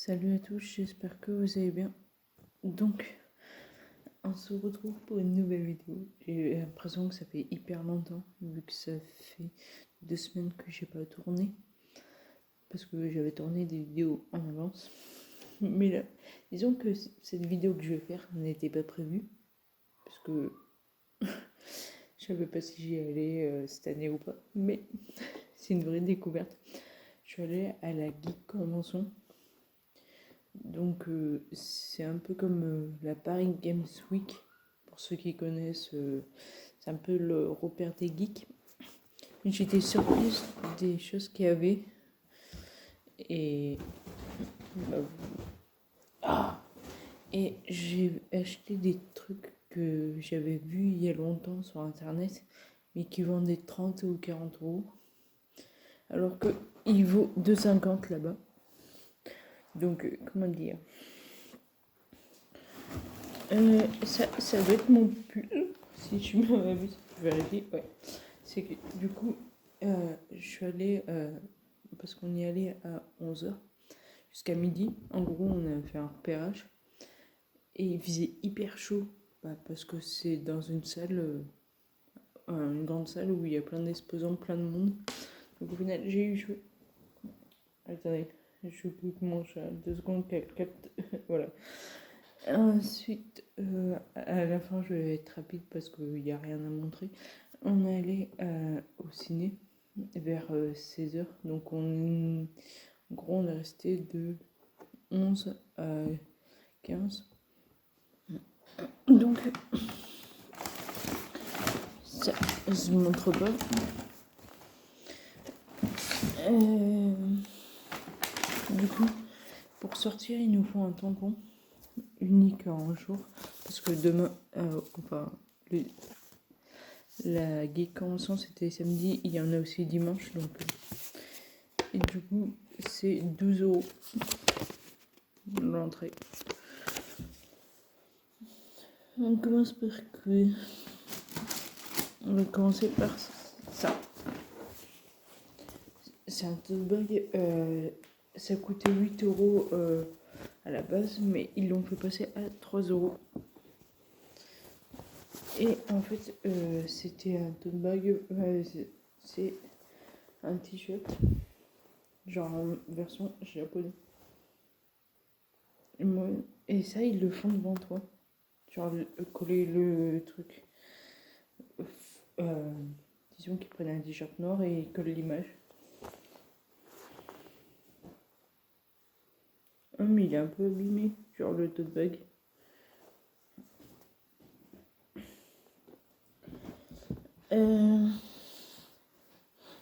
Salut à tous, j'espère que vous allez bien. Donc, on se retrouve pour une nouvelle vidéo. J'ai l'impression que ça fait hyper longtemps, vu que ça fait 2 semaines que j'ai pas tourné. Parce que j'avais tourné des vidéos en avance. Mais là, disons que cette vidéo que je vais faire n'était pas prévue. Parce que je savais pas si j'y allais cette année ou pas. Mais c'est une vraie découverte. Je suis allée à la Geek Convention. Donc c'est un peu comme la Paris Games Week, pour ceux qui connaissent, c'est un peu le repère des geeks. J'étais surprise des choses qu'il y avait et, bah, et j'ai acheté des trucs que j'avais vus il y a longtemps sur internet, mais qui vendaient 30 ou 40 euros, alors qu'il vaut 2,50 là-bas. Donc comment dire, ça doit être mon pull, si je m'abuse, je vérifie, ouais. C'est que du coup, je suis allée, parce qu'on y allait à 11h jusqu'à midi. En gros, on a fait un repérage et il faisait hyper chaud, parce que c'est dans une salle, une grande salle où il y a plein d'exposants, plein de monde. Donc au final, j'ai eu chaud. Attendez, je coupe mon chat 2 secondes qu'elle capte. Voilà. Ensuite, à la fin, je vais être rapide parce qu'il n'y a rien à montrer. On est allé au ciné vers 16h. Donc, en gros, on est resté de 11 à 15. Donc, ça se montre pas. Du coup, pour sortir, il nous faut un tampon unique en jour. Parce que demain, la Geek Convention c'était samedi, il y en a aussi dimanche. Donc, et du coup, c'est 12 euros l'entrée. On commence par quoi? On va commencer par ça. C'est un tote bag. Ça coûtait 8 euros à la base, mais ils l'ont fait passer à 3 euros. Et en fait, c'était un tote bag. C'est un t-shirt, genre en version japonaise. Et ça, ils le font devant toi. Genre coller le truc. Disons qu'ils prennent un t-shirt noir et ils collent l'image. Ah, mais il est un peu abîmé, genre le tote bag.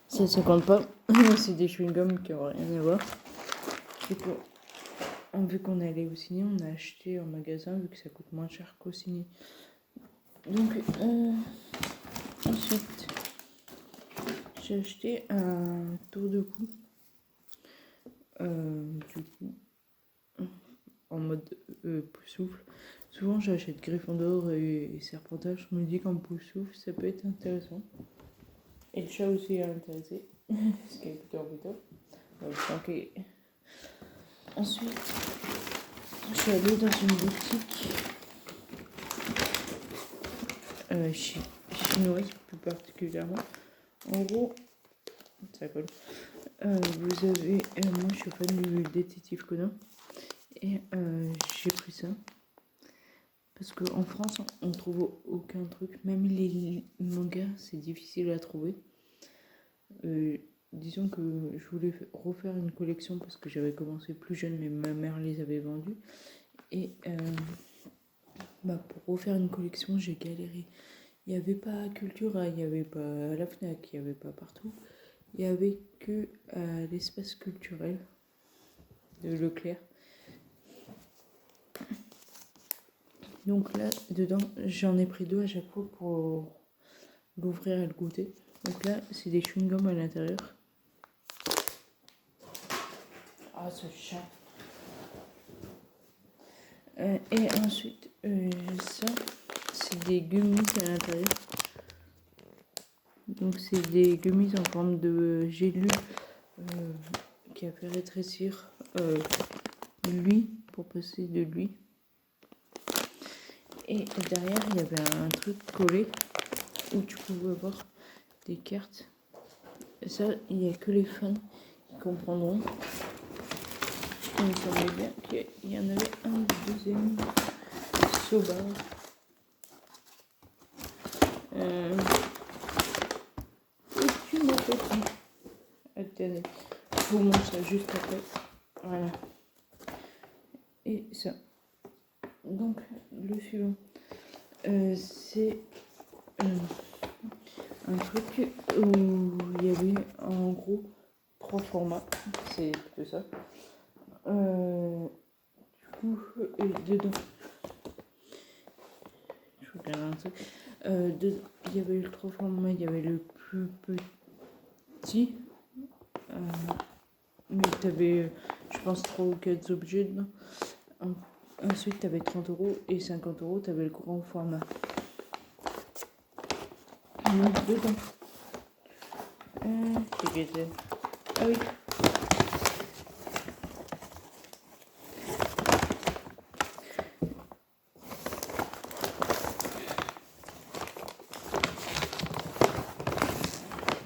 Ça compte pas. C'est des chewing-gums qui n'ont rien à voir. Du coup, vu qu'on est allé au ciné, on a acheté en magasin vu que ça coûte moins cher qu'au ciné. Donc, ensuite, j'ai acheté un tour de cou. Du coup, en mode souffle. Souvent, j'achète Gryffondor et Serpentard. Je me dis qu'en souffle, ça peut être intéressant. Et le chat aussi est intéressé. Ce qui est plutôt embêtant. Donc, ensuite, je suis allée dans une boutique chinoise plus particulièrement. En gros, ça colle. Vous avez, moi je suis fan du détective Conan et j'ai pris ça parce qu'en France on trouve aucun truc, même les mangas c'est difficile à trouver. Disons que je voulais refaire une collection parce que j'avais commencé plus jeune mais ma mère les avait vendus et pour refaire une collection j'ai galéré. Il n'y avait pas à Cultura, il n'y avait pas à la Fnac, il n'y avait pas partout. Il n'y avait que à l'espace culturel de Leclerc. Donc là, dedans, j'en ai pris 2 à chaque fois pour l'ouvrir et le goûter. Donc là, c'est des chewing-gums à l'intérieur. Ah, ce chat. Et ensuite, ça, c'est des gummies à l'intérieur. Donc c'est des gummies en forme de gélule qui a fait rétrécir lui pour passer de lui. Et derrière, il y avait un truc collé où tu pouvais voir des cartes. Et ça, il n'y a que les fans qui comprendront. Il me semblait bien qu'il y en avait un deuxième sauvage. Et tu m'as petit. Attendez, je vous montre ça juste après. Voilà. Et ça. Donc, le suivant. C'est un truc où il y avait en gros 3 formats. C'est plutôt ça. Du coup, dedans. Je regarde un truc. Il y avait le 3 formats. Il y avait le plus petit. Mais tu avais, je pense, 3 ou 4 objets dedans. Ensuite, tu avais 30 € et 50 €, tu avais le grand format. Donc, dedans. Ah oui.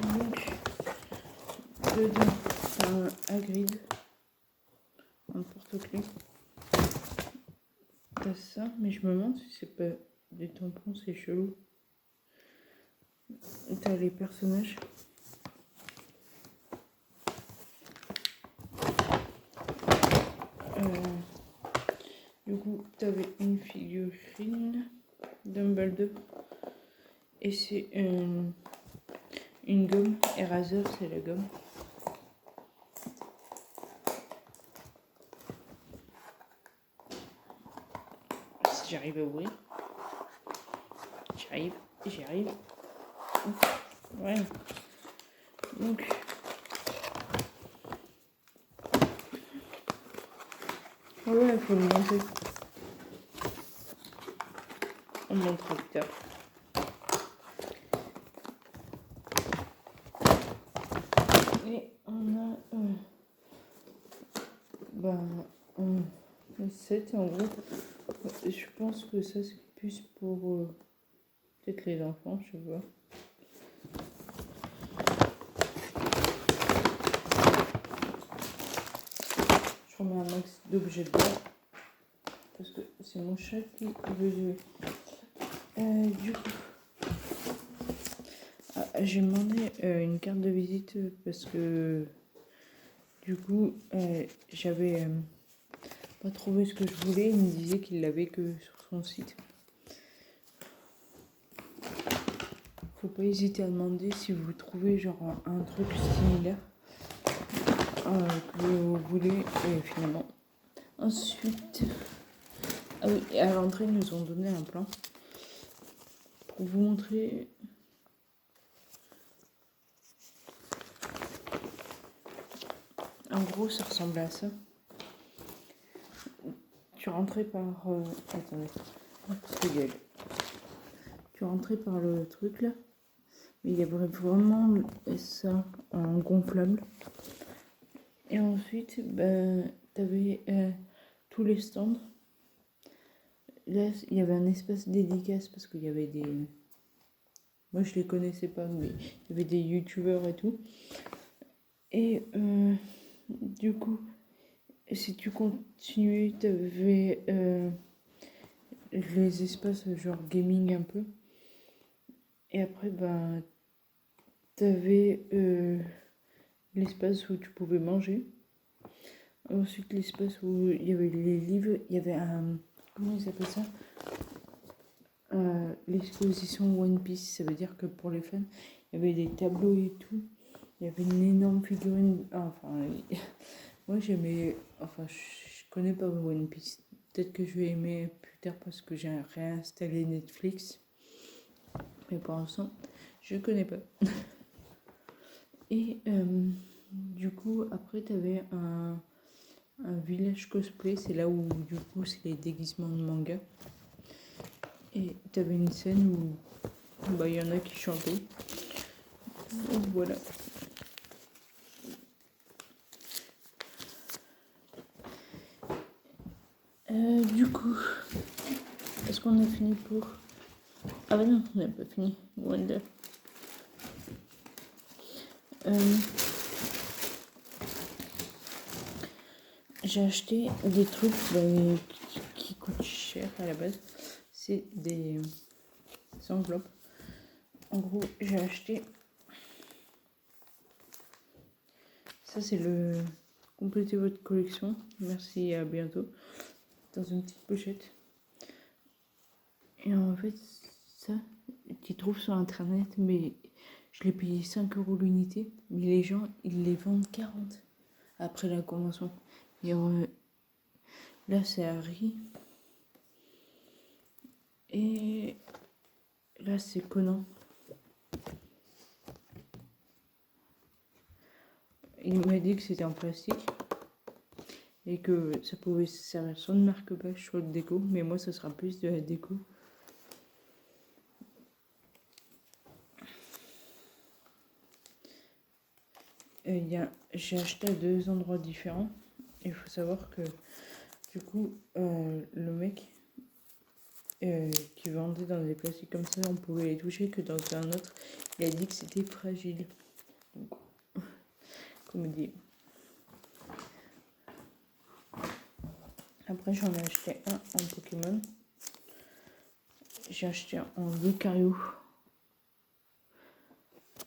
Donc, dedans, t'as un Hagrid, un porte-clés. T'as ça, mais je me demande si c'est pas des tampons, c'est chelou. T'as les personnages. Du coup, t'avais une figurine Dumbledore. Et c'est une gomme. Eraser, c'est la gomme. Si j'arrive à ouvrir. J'y arrive. Ouais. Donc, voilà, il faut le monter. On montrera plus tard. Et on a le 7 en gros. Je pense que ça c'est plus pour peut-être les enfants, je sais pas. Je remets un max d'objets dedans parce que c'est mon chat qui veut jouer. Du coup, j'ai demandé une carte de visite parce que du coup j'avais pas trouvé ce que je voulais. Il me disait qu'il l'avait que sur son site. Faut pas hésiter à demander si vous trouvez genre un truc similaire que vous voulez finalement. Ensuite, ah oui, à l'entrée ils nous ont donné un plan pour vous montrer. En gros, ça ressemble à ça. Tu rentrais par attendez, tu rentrais par le truc là, mais il y avait vraiment ça en gonflable. Et ensuite, t'avais tous les stands. Là, il y avait un espace dédicace parce qu'il y avait des... Moi, je les connaissais pas, mais il y avait des youtubeurs et tout. Et du coup, si tu continuais, t'avais les espaces genre gaming un peu. Et après, t'avais l'espace où tu pouvais manger. Ensuite, l'espace où il y avait les livres, il y avait un... Comment ils s'appellent ça, l'exposition One Piece. Ça veut dire que pour les fans, il y avait des tableaux et tout. Il y avait une énorme figurine. Moi j'aimais... je connais pas One Piece. Peut-être que je vais aimer plus tard parce que j'ai réinstallé Netflix. Mais pour l'instant, je connais pas. Et du coup, après, t'avais un village cosplay. C'est là où, du coup, c'est les déguisements de manga. Et t'avais une scène où il y en a qui chantaient. Donc voilà. Du coup, est-ce qu'on a fini pour... Ah bah non, on n'a pas fini. Loin de là. J'ai acheté des trucs qui coûtent cher à la base. C'est des enveloppes. En gros, j'ai acheté... Ça, c'est le... Complétez votre collection. Merci et à bientôt. Dans une petite pochette. Et en fait, ça, tu trouves sur internet, mais je l'ai payé 5 € l'unité. Mais les gens, ils les vendent 40 après la convention. Et là, c'est Harry. Et là, c'est Conan. Il m'a dit que c'était en plastique. Et que ça pouvait servir soit de marque-page, soit de déco. Mais moi, ça sera plus de la déco. J'ai acheté à 2 endroits différents. Il faut savoir que, du coup, le mec qui vendait dans des plastiques comme ça, on pouvait les toucher, que dans un autre, il a dit que c'était fragile. Donc, comme dit. Après, j'en ai acheté un en Pokémon. J'ai acheté un en Lucario.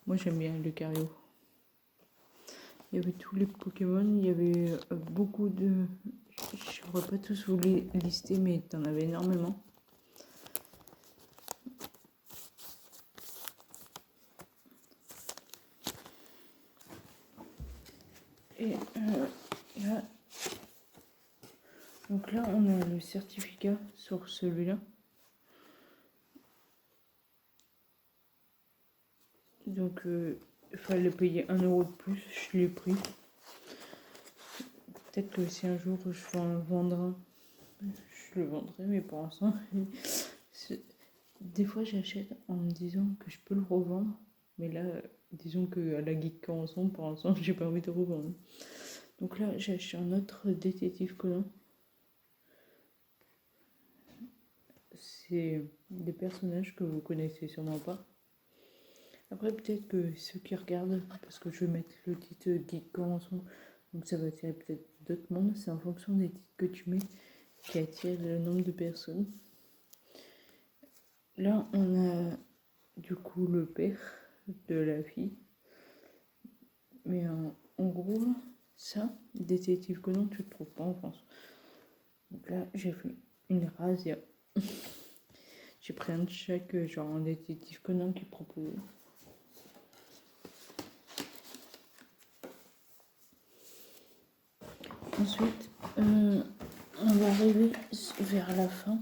Moi, j'aime bien Lucario. Il y avait tous les Pokémon, il y avait beaucoup de... Je ne pourrais pas tous vous les lister, mais t'en avais énormément. Et là... Donc là, on a le certificat sur celui-là. Donc, il fallait payer 1 € de plus, je l'ai pris. Peut-être que si un jour je vais en vendre un, je le vendrai, mais pour l'instant, des fois j'achète en me disant que je peux le revendre. Mais là, disons qu'à la Geek Convention, pour l'instant, j'ai pas envie de revendre. Donc là, j'ai acheté un autre détective Conan. C'est des personnages que vous connaissez sûrement pas. Après, peut-être que ceux qui regardent, parce que je vais mettre le titre Geek Convention, donc ça va attirer peut-être d'autres mondes. C'est en fonction des titres que tu mets qui attire le nombre de personnes. Là, on a du coup le père de la fille. Mais en gros, ça, détective Conan, tu le trouves pas en France. Donc là, j'ai fait une razzia. J'ai pris un de chaque genre un détective Conan qui proposait. Ensuite, on va arriver vers la fin.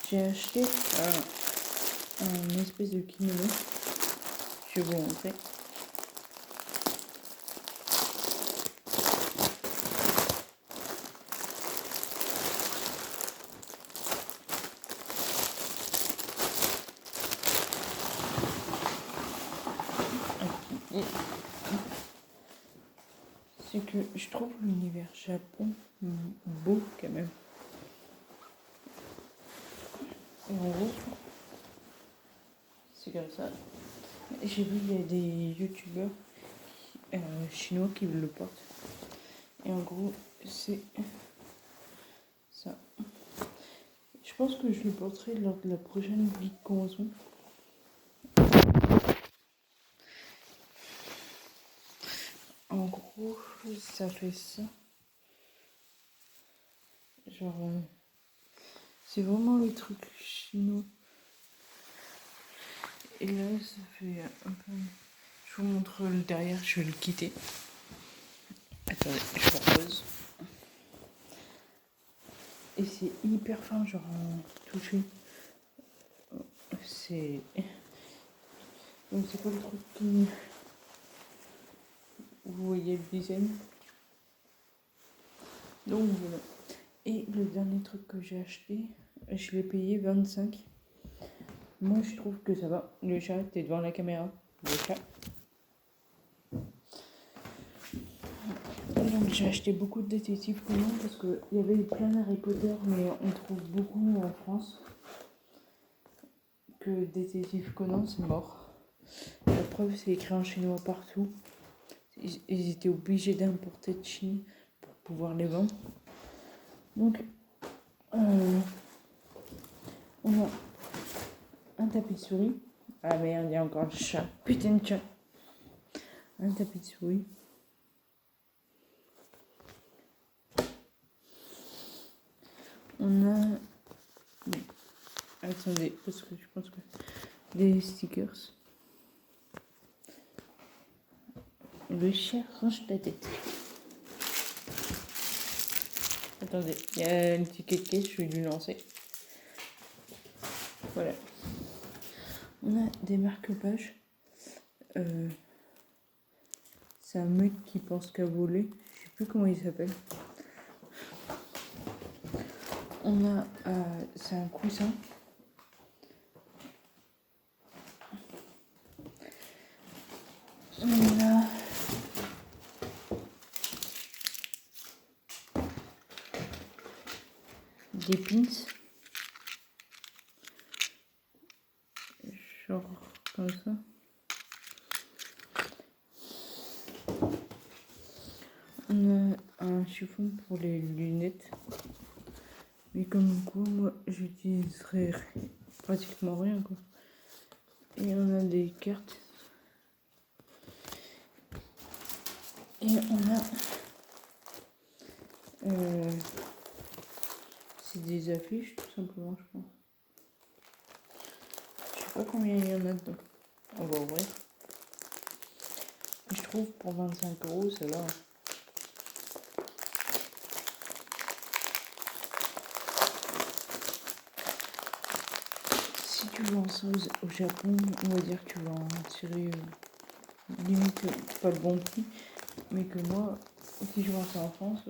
J'ai acheté un espèce de kimono. Je vais vous montrer. C'est que je trouve l'univers Japon beau quand même. Et en gros, c'est comme ça. J'ai vu il y a des youtubeurs chinois qui le portent. Et en gros, c'est ça. Je pense que je le porterai lors de la prochaine Geek Convention. En gros, ça fait ça. Genre, c'est vraiment le truc chinois. Et là, ça fait un peu... Je vous montre le derrière, je vais le quitter. Attendez, je repose. Et c'est hyper fin, genre touché. C'est... Donc c'est pas le truc qui... Vous voyez le design. Donc voilà. Et le dernier truc que j'ai acheté, je l'ai payé 25. Moi je trouve que ça va. Le chat, t'es devant la caméra. Le chat. Là, Donc j'ai acheté beaucoup de détectives Conan parce qu'il y avait plein d'Harry Potter, mais on trouve beaucoup en France que détective Conan c'est mort. La preuve, c'est écrit en chinois partout. Ils étaient obligés d'importer de Chine pour pouvoir les vendre. Donc on a un tapis de souris. Ah merde, il y a encore le chat. Putain de chat. Un tapis de souris. On a... Attendez, parce que je pense que... Des stickers. Le chat range ta tête. Attendez, il y a une ticket de caisse, je vais lui lancer. Voilà. On a des marque-pages. C'est un mec qui pense qu'à voler. Je sais plus comment il s'appelle. On a... c'est un coussin. On a... des pins. Genre comme ça. On a un chiffon pour les lunettes. Mais comme quoi, moi, j'utiliserai pratiquement rien, quoi. Et on a des cartes. Et on a... c'est des affiches, tout simplement, je pense. Je sais pas combien il y en a dedans. On va ouvrir. Je trouve pour 25 €, ça va. Si tu vends ça au Japon, on va dire que tu vas en tirer limite pas le bon prix. Mais que moi, si je vends ça en France,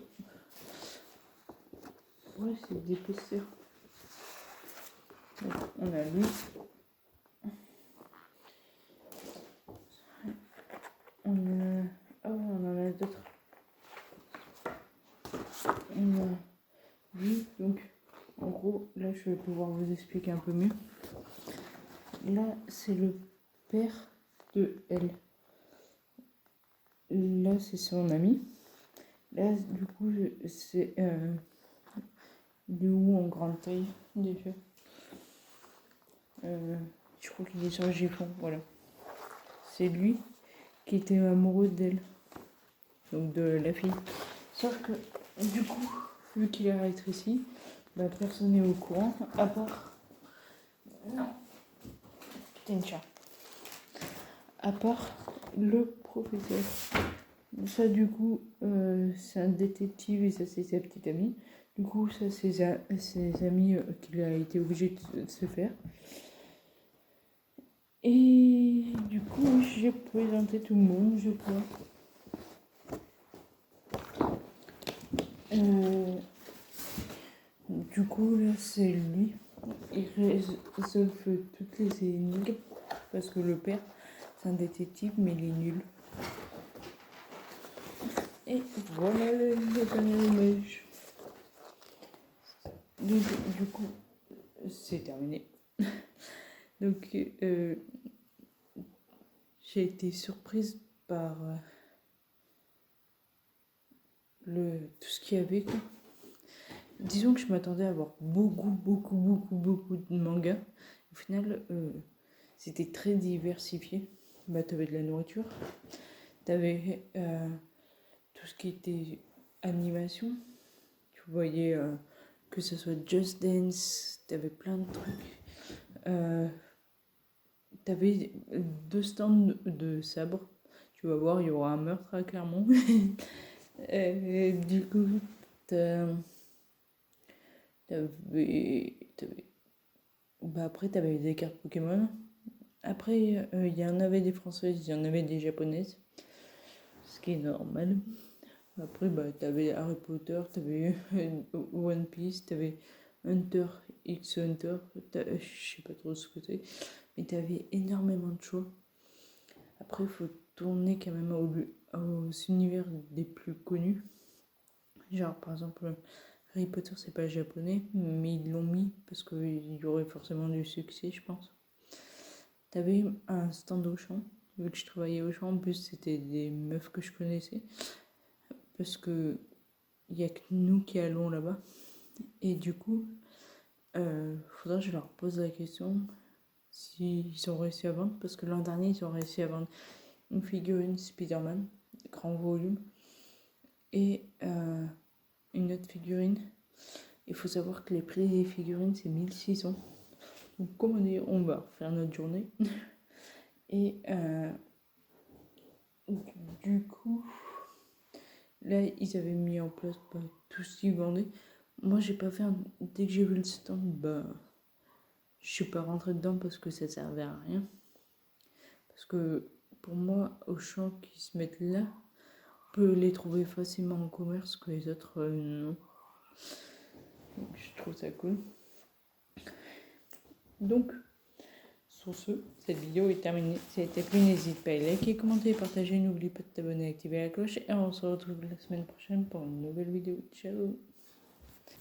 ouais, c'est des posters. Donc, on a lui. On a... Ah ouais, on en a d'autres. On a lui. Donc, en gros, là, je vais pouvoir vous expliquer un peu mieux. Là, c'est le père de elle. Là, c'est son ami. Là, du coup, c'est Liu en grande taille, déjà. Je crois qu'il est sur le Giffon, voilà. C'est lui qui était amoureux d'elle, donc de la fille. Sauf que, du coup, vu qu'il est rétréci, bah, personne n'est au courant, à part... Non, putain de chat. À part le professeur. Ça, du coup, c'est un détective et ça, c'est sa petite amie. Du coup, ça, c'est ses amis qu'il a été obligé de se faire. Et du coup, j'ai présenté tout le monde, je crois. Du coup, là, c'est lui. Il résolve toutes les énigmes. Parce que le père, c'est un détective, mais il est nul. Et voilà le dernier image. Donc, du coup, c'est terminé. Donc, j'ai été surprise par tout ce qu'il y avait, quoi. Disons que je m'attendais à avoir beaucoup de mangas. Au final, c'était très diversifié. Bah, t'avais de la nourriture, t'avais tout ce qui était animation. Tu voyais que ce soit Just Dance, t'avais plein de trucs. T'avais 2 stands de sabres. Tu vas voir, il y aura un meurtre à Clermont. Du coup, après, t'avais des cartes Pokémon. Après, il y en avait des françaises, il y en avait des japonaises. Ce qui est normal. Après, bah, t'avais Harry Potter, t'avais One Piece, t'avais Hunter x Hunter. Je sais pas trop ce que c'est. Mais t'avais énormément de choix. Après, il faut tourner quand même aux univers des plus connus. Genre, par exemple, Harry Potter, c'est pas japonais, mais ils l'ont mis parce qu'il y aurait forcément du succès, je pense. T'avais un stand au champ, vu que je travaillais au champ, en plus c'était des meufs que je connaissais, parce que il y a que nous qui allons là-bas. Et du coup, faudra que je leur pose la question s'ils ont réussi à vendre, parce que l'an dernier, ils ont réussi à vendre une figurine Spider-Man, grand volume, et une autre figurine. Il faut savoir que les prix des figurines, c'est 1600. Donc, comme on dit, on va faire notre journée. Et du coup, là, ils avaient mis en place tout ce qu'ils vendaient. Moi, j'ai pas fait dès que j'ai vu le stand, je suis pas rentrée dedans parce que ça servait à rien. Parce que pour moi, aux champs qui se mettent là, on peut les trouver facilement en commerce que les autres, non. Donc, je trouve ça cool. Donc, sur ce, cette vidéo est terminée. Si elle t'a plu, n'hésite pas à liker, commenter, partager. N'oublie pas de t'abonner et activer la cloche. Et on se retrouve la semaine prochaine pour une nouvelle vidéo. Ciao!